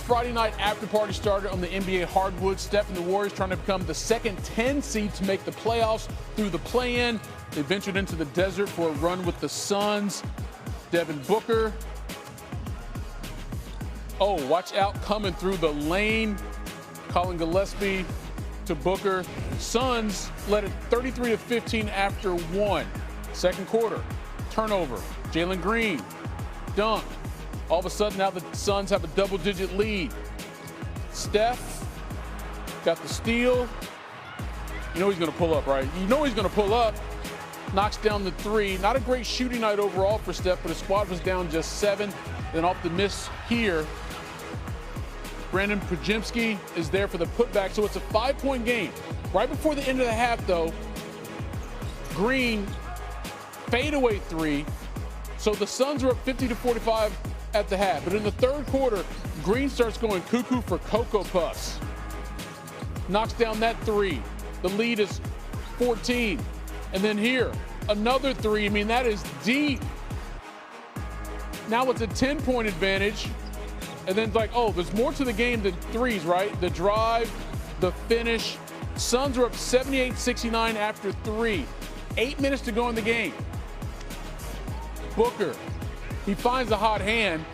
Friday night after party started on the NBA hardwood. Steph and the Warriors trying to become the second 10 seed to make the playoffs through the play-in. They ventured into the desert for a run with the Suns. Devin Booker. Oh, watch out, coming through the lane. Colin Gillespie to Booker. Suns led it 33-15 after one. Second quarter, turnover. Jalen Green, dunk. All of a sudden, now the Suns have a double-digit lead. Steph got the steal. You know he's going to pull up, right? You know he's going to pull up. Knocks down the three. Not a great shooting night overall for Steph, but his squad was down just 7. Then off the miss here, Brandon Podziemski is there for the putback, so it's a 5-point game. Right before the end of the half, though, Green fadeaway three. So the Suns are up 50-45 at the half. But in the third quarter, Green starts going cuckoo for Cocoa Puffs. Knocks down that three. The lead is 14. And then here, another three. I mean, that is deep. Now it's a 10-point advantage. And then it's like, oh, there's more to the game than threes, right? The drive, the finish. Suns are up 78-69 after 3. 8 minutes to go in the game. Booker, he finds a hot hand.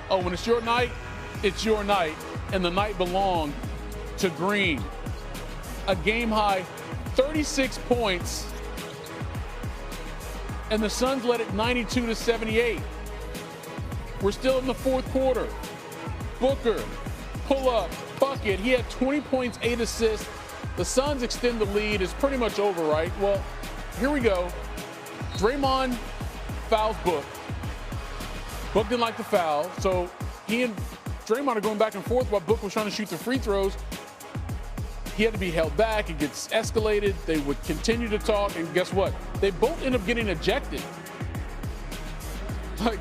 Oh, when it's your night, it's your night. And the night belonged to Green. A game-high 36 points. And the Suns led it 92-78. We're still in the fourth quarter. Booker, pull up, bucket. He had 20 points, 8 assists. The Suns extend the lead. It's pretty much over, right? Well, here we go. Draymond fouls Book. Book didn't like the foul, so he and Draymond are going back and forth while Book was trying to shoot the free throws. He had to be held back. It gets escalated. They would continue to talk, and guess what? They both end up getting ejected. Like,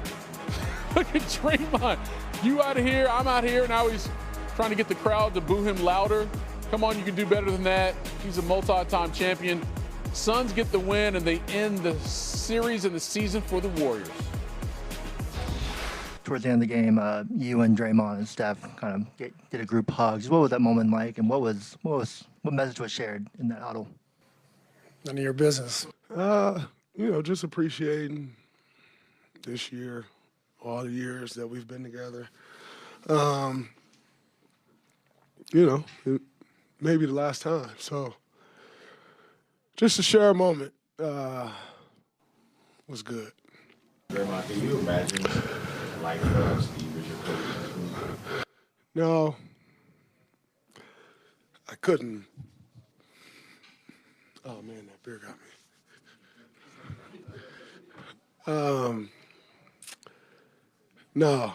look at Draymond. You out of here, I'm out here. Now he's trying to get the crowd to boo him louder. Come on, you can do better than that. He's a multi-time champion. Suns get the win, and they end the series and the season for the Warriors. Towards the end of the game, you and Draymond and Steph kind of did a group hug. What was that moment like, and what message was shared in that huddle? None of your business. Just appreciating this year, all the years that we've been together. It may be the last time. So just to share a moment was good. Draymond, can you imagine like Steve as your coach? No, I couldn't. Oh man, that beer got me. No.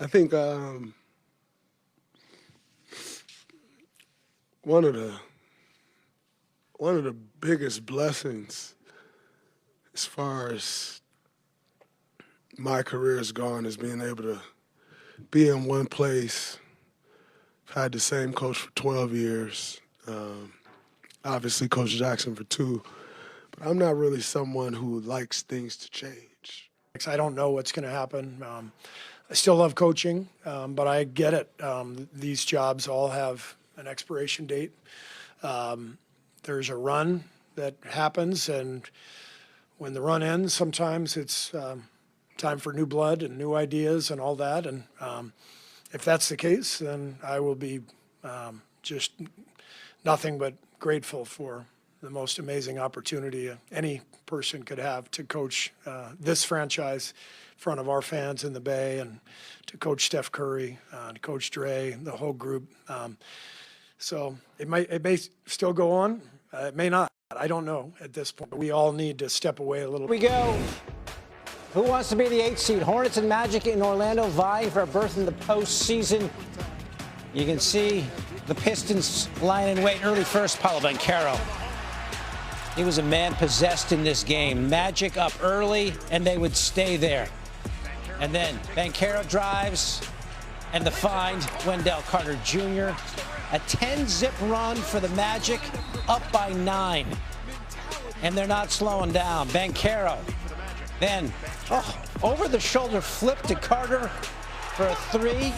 I think one of the biggest blessings as far as my career has gone is being able to be in one place. I've had the same coach for 12 years. Obviously, Coach Jackson for 2. But I'm not really someone who likes things to change. I don't know what's going to happen. I still love coaching, but I get it. These jobs all have an expiration date. There's a run that happens, and when the run ends, sometimes it's time for new blood and new ideas and all that. And if that's the case, then I will be just nothing but grateful for the most amazing opportunity any person could have to coach this franchise in front of our fans in the Bay, and to coach Steph Curry, to coach Dre, the whole group. So it may still go on. It may not. I don't know at this point. We all need to step away a little. Here we go. Who wants to be the 8th seed? Hornets and Magic in Orlando vying for a berth in the postseason. You can see the Pistons lying in wait early first. Paolo Banchero. He was a man possessed in this game. Magic up early, and they would stay there. And then Banchero drives, and the find, Wendell Carter Jr. A 10-zip run for the Magic, up by 9. And they're not slowing down. Banchero. Then, Over the shoulder flip to Carter for a three.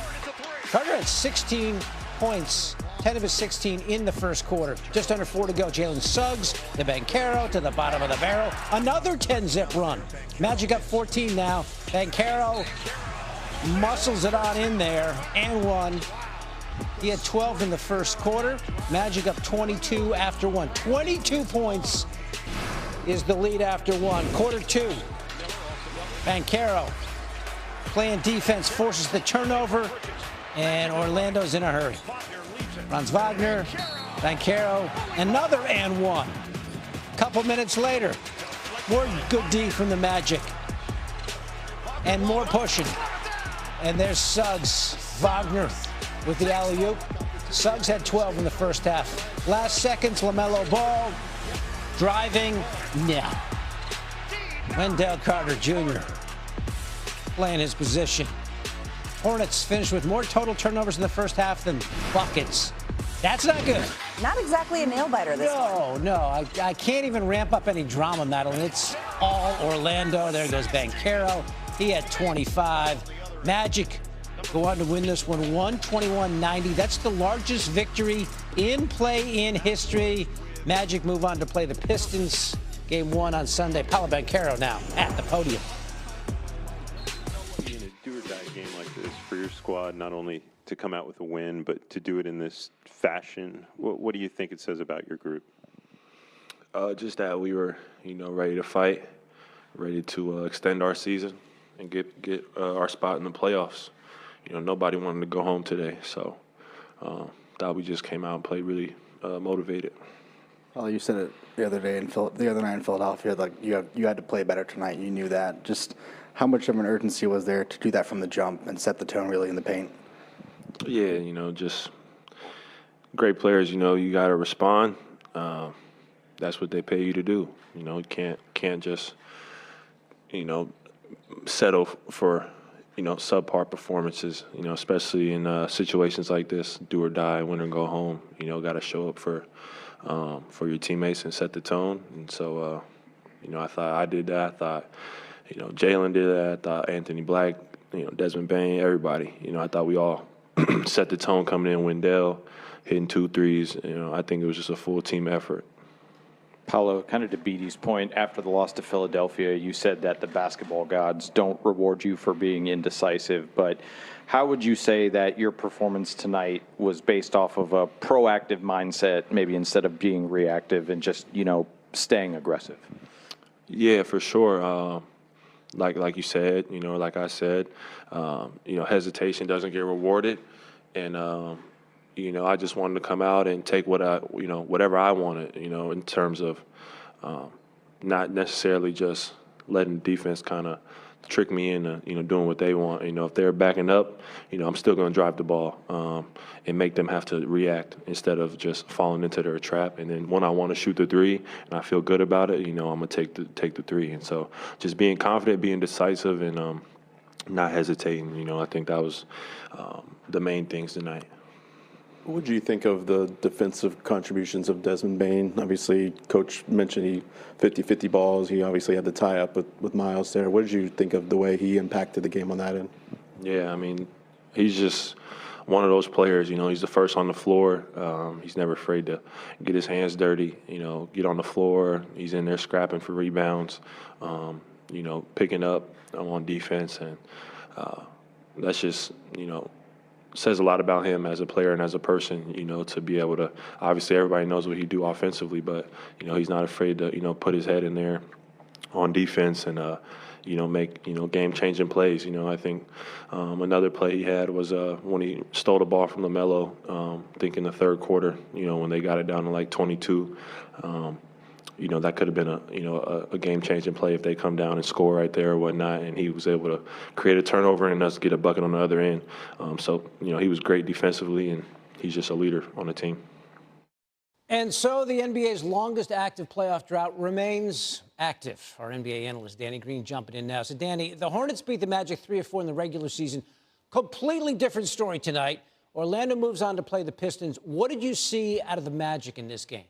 Carter had 16 points, 10 of his 16 in the first quarter. Just under 4 to go. Jalen Suggs, the Banchero to the bottom of the barrel. Another 10-zip run. Magic up 14 now. Banchero muscles it on in there and one. He had 12 in the first quarter. Magic up 22 after one. 22 points is the lead after one. Quarter two. Banchero playing defense, forces the turnover, and Orlando's in a hurry. Franz Wagner, Banchero, another and one. Couple minutes later, more good D from the Magic. And more pushing. And there's Suggs. Wagner with the alley-oop. Suggs had 12 in the first half. Last seconds, LaMelo Ball driving. Yeah. Wendell Carter Jr. playing his position. Hornets finished with more total turnovers in the first half than buckets. That's not good. Not exactly a nail-biter this one. No, I can't even ramp up any drama, Madeline. It's all Orlando. There goes Banchero. He had 25. Magic go on to win this one 121-90. That's the largest victory in play-in history. Magic move on to play the Pistons. Game 1 on Sunday. Paolo Banchero now at the podium. In a do-or-die game like this for your squad, not only to come out with a win, but to do it in this fashion, what do you think it says about your group? Just that we were, ready to fight, ready to extend our season and get our spot in the playoffs. Nobody wanted to go home today, so thought we just came out and played really motivated. Well, you said it the other night in Philadelphia, like you had to play better tonight. You knew that. Just how much of an urgency was there to do that from the jump and set the tone really in the paint? Yeah, just great players. You got to respond. That's what they pay you to do. You can't just settle for subpar performances. Especially in situations like this, do or die, win or go home. Got to show up for your teammates and set the tone. And so, I thought I did that. I thought, Jalen did that. I thought Anthony Black, Desmond Bane, everybody. I thought we all set the tone coming in. Wendell hitting 2 threes. I think it was just a full team effort. Paolo, kind of to Beatty's point, after the loss to Philadelphia, you said that the basketball gods don't reward you for being indecisive, but how would you say that your performance tonight was based off of a proactive mindset, maybe instead of being reactive and just, staying aggressive? Yeah, for sure. Like you said, like I said, hesitation doesn't get rewarded. And, I just wanted to come out and take whatever I wanted, in terms of not necessarily just letting the defense kind of trick me into, doing what they want. If they're backing up, I'm still going to drive the ball and make them have to react instead of just falling into their trap. And then when I want to shoot the three and I feel good about it, I'm going to take the three. And so just being confident, being decisive, and not hesitating, I think that was the main things tonight. What did you think of the defensive contributions of Desmond Bane? Obviously, Coach mentioned he 50-50 balls. He obviously had the tie-up with Miles there. What did you think of the way he impacted the game on that end? Yeah, he's just one of those players. He's the first on the floor. He's never afraid to get his hands dirty, get on the floor. He's in there scrapping for rebounds, picking up on defense. And that's just, says a lot about him as a player and as a person, to be able to, obviously everybody knows what he do offensively, but, he's not afraid to, put his head in there on defense and, make, game-changing plays. I think another play he had was when he stole the ball from LaMelo, I think in the third quarter, when they got it down to like 22. That could have been a game-changing play if they come down and score right there or whatnot, and he was able to create a turnover and us get a bucket on the other end. He was great defensively, and he's just a leader on the team. And so the NBA's longest active playoff drought remains active. Our NBA analyst, Danny Green, jumping in now. So, Danny, the Hornets beat the Magic 3-4 in the regular season. Completely different story tonight. Orlando moves on to play the Pistons. What did you see out of the Magic in this game?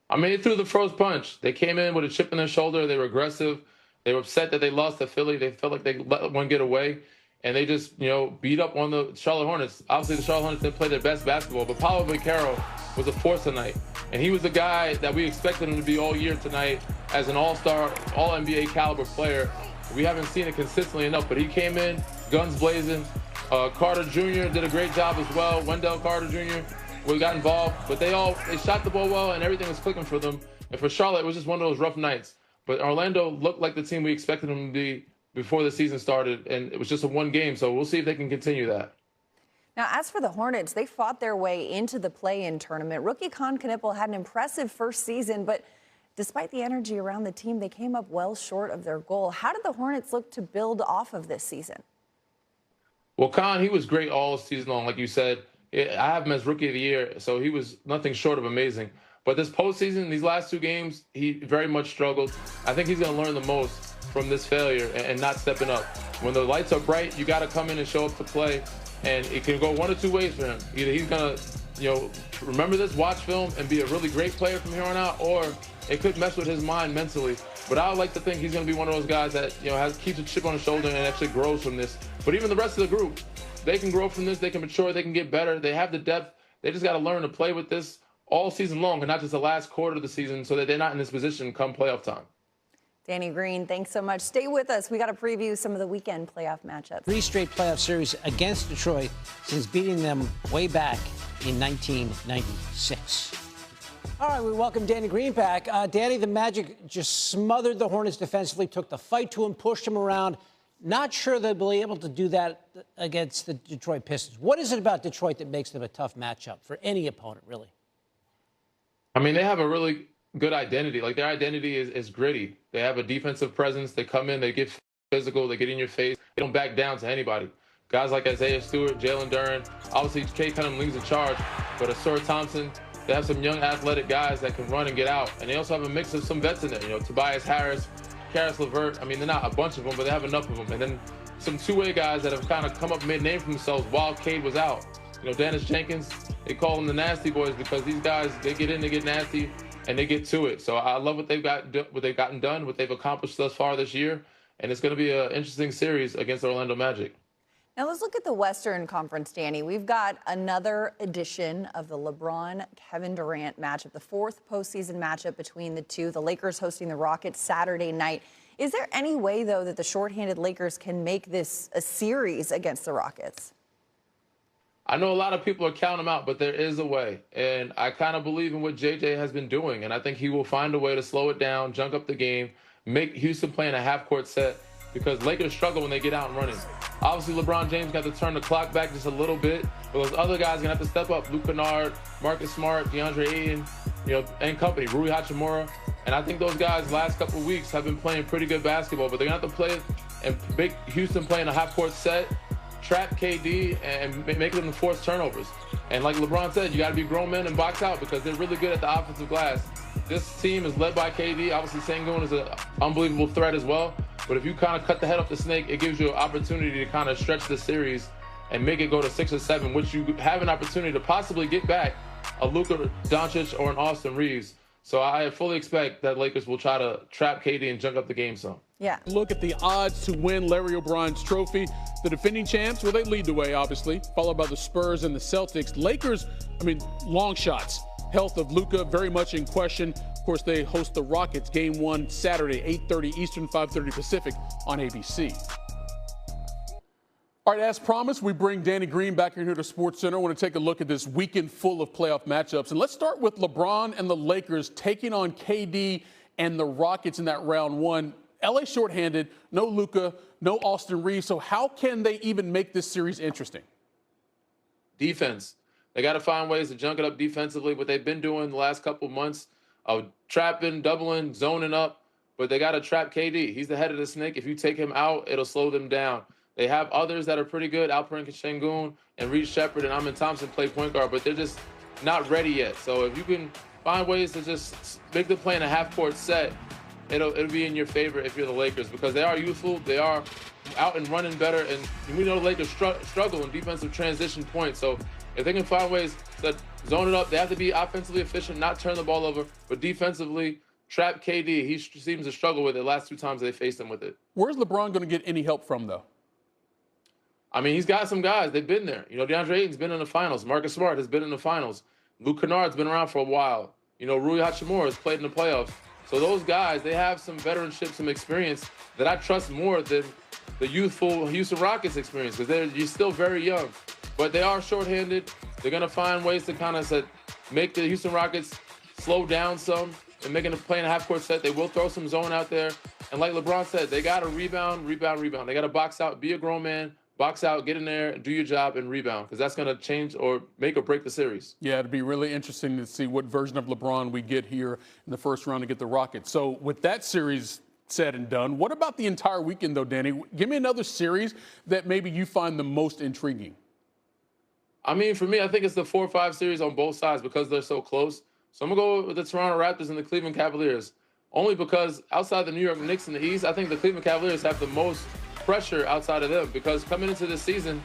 They threw the first punch. They came in with a chip in their shoulder. They were aggressive. They were upset that they lost to Philly. They felt like they let one get away. And they just, beat up on the Charlotte Hornets. Obviously, the Charlotte Hornets didn't play their best basketball, but Paolo Banchero was a force tonight. And he was the guy that we expected him to be all year tonight as an all-star, all-NBA caliber player. We haven't seen it consistently enough, but he came in, guns blazing. Carter Jr. did a great job as well. Wendell Carter Jr. got involved, but they shot the ball well, and everything was clicking for them. And for Charlotte, it was just one of those rough nights. But Orlando looked like the team we expected them to be before the season started, and it was just a one game, so we'll see if they can continue that. Now, as for the Hornets, they fought their way into the play-in tournament. Rookie Con Knippel had an impressive first season, but despite the energy around the team, they came up well short of their goal. How did the Hornets look to build off of this season? Well, Con, he was great all season long, like you said. I have him as Rookie of the Year, so he was nothing short of amazing. But this postseason, these last two games, he very much struggled. I think he's going to learn the most from this failure and not stepping up. When the lights are bright, you got to come in and show up to play. And it can go one of two ways for him. Either he's going to, remember this, watch film, and be a really great player from here on out, or it could mess with his mind mentally. But I would like to think he's going to be one of those guys that, keeps a chip on his shoulder and actually grows from this. But even the rest of the group, they can grow from this. They can mature. They can get better. They have the depth. They just got to learn to play with this all season long and not just the last quarter of the season so that they're not in this position come playoff time. Danny Green, thanks so much. Stay with us. We got to preview some of the weekend playoff matchups. 3 straight playoff series against Detroit since beating them way back in 1996. All right, we welcome Danny Green back. Danny, the Magic just smothered the Hornets defensively, took the fight to him, pushed them around. Not sure they'll be able to do that against the Detroit Pistons. What is it about Detroit that makes them a tough matchup for any opponent, really? I mean, they have a really good identity. Like, their identity is gritty. They have a defensive presence. They come in, they get physical, they get in your face. They don't back down to anybody. Guys like Isaiah Stewart, Jalen Duren, obviously Kay Cunningham leads the charge, but Asur Thompson, they have some young athletic guys that can run and get out. And they also have a mix of some vets in there, Tobias Harris, Karis LeVert. I mean, they're not a bunch of them, but they have enough of them. And then some two-way guys that have kind of come up and made a name for themselves while Cade was out. Dennis Jenkins, they call them the nasty boys because these guys, they get in, they get nasty, and they get to it. So I love what they've gotten done, what they've accomplished thus far this year, and it's going to be an interesting series against the Orlando Magic. Now let's look at the Western Conference, Danny. We've got another edition of the LeBron-Kevin Durant matchup, the 4th postseason matchup between the two. The Lakers hosting the Rockets Saturday night. Is there any way, though, that the shorthanded Lakers can make this a series against the Rockets? I know a lot of people are counting him out, but there is a way. And I kind of believe in what JJ has been doing. And I think he will find a way to slow it down, junk up the game, make Houston play in a half-court set because Lakers struggle when they get out and running. Obviously, LeBron James got to turn the clock back just a little bit, but those other guys are going to have to step up. Luke Kennard, Marcus Smart, DeAndre Ayton, and company, Rui Hachimura. And I think those guys last couple of weeks have been playing pretty good basketball, but they're going to have to play and make Houston play in a half-court set, trap KD, and make them force turnovers. And like LeBron said, you got to be grown men and box out because they're really good at the offensive glass. This team is led by KD. Obviously, Sengun is an unbelievable threat as well. But if you kind of cut the head off the snake, it gives you an opportunity to kind of stretch the series and make it go to 6 or 7, which you have an opportunity to possibly get back a Luka Doncic or an Austin Reeves. So I fully expect that Lakers will try to trap KD and junk up the game some. Yeah. Look at the odds to win Larry O'Brien's trophy. The defending champs, well, they lead the way, obviously, followed by the Spurs and the Celtics. Lakers, long shots. Health of Luka very much in question. Of course, they host the Rockets game 1 Saturday, 8:30 Eastern, 5:30 Pacific on ABC. All right, as promised, we bring Danny Green back in here to SportsCenter. I want to take a look at this weekend full of playoff matchups. And let's start with LeBron and the Lakers taking on KD and the Rockets in that round 1. LA shorthanded, no Luka, no Austin Reeves. So how can they even make this series interesting? Defense. They got to find ways to junk it up defensively, what they've been doing the last couple months of trapping, doubling, zoning up. But they got to trap KD. He's the head of the snake. If you take him out, it'll slow them down. They have others that are pretty good. Alperen Sengun and Reed Shepard and Amin Thompson play point guard, but they're just not ready yet. So if you can find ways to just make them play in a half-court set, it'll be in your favor if you're the Lakers because they are youthful. They are out and running better, and we know the Lakers struggle in defensive transition points. So if they can find ways to zone it up, they have to be offensively efficient, not turn the ball over, but defensively, trap KD. He seems to struggle with it last 2 times they faced him with it. Where's LeBron going to get any help from, though? I mean, he's got some guys. They've been there. You know, DeAndre Ayton's been in the finals. Marcus Smart has been in the finals. Luke Kennard's been around for a while. You know, Rui Hachimura has played in the playoffs. So those guys, they have some veteranship, some experience that I trust more than the youthful Houston Rockets experience, because you're still very young. But they are shorthanded. They're going to find ways to kind of make the Houston Rockets slow down some and making them play in a half-court set. They will throw some zone out there. And like LeBron said, they got to rebound. They got to box out, be a grown man, box out, get in there, do your job, and rebound, because that's going to change or make or break the series. Yeah, it'd be really interesting to see what version of LeBron we get here in the first round to get the Rockets. So with that series said and done, what about the entire weekend, though, Danny? Give me another series that maybe you find the most intriguing. I mean, for me, I think it's the 4-5 series on both sides because they're so close. So I'm going to go with the Toronto Raptors and the Cleveland Cavaliers, only because outside the New York Knicks in the East, I think the Cleveland Cavaliers have the most pressure outside of them, because coming into this season,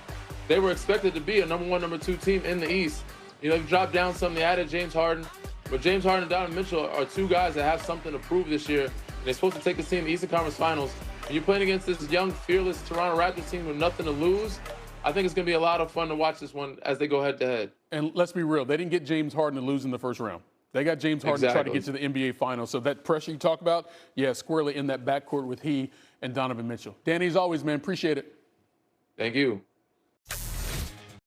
they were expected to be a number 1, number 2 team in the East. You know, they've dropped down some. They added James Harden, but James Harden and Donovan Mitchell are 2 guys that have something to prove this year. And they're supposed to take this team to the Eastern Conference Finals. And you're playing against this young, fearless Toronto Raptors team with nothing to lose. I think it's going to be a lot of fun to watch this one as they go head-to-head. And let's be real, they didn't get James Harden to lose in the first round. They got James Harden to try to get to the NBA Finals. So that pressure you talk about, yeah, squarely in that backcourt with he and Donovan Mitchell. Danny, as always, man, appreciate it. Thank you.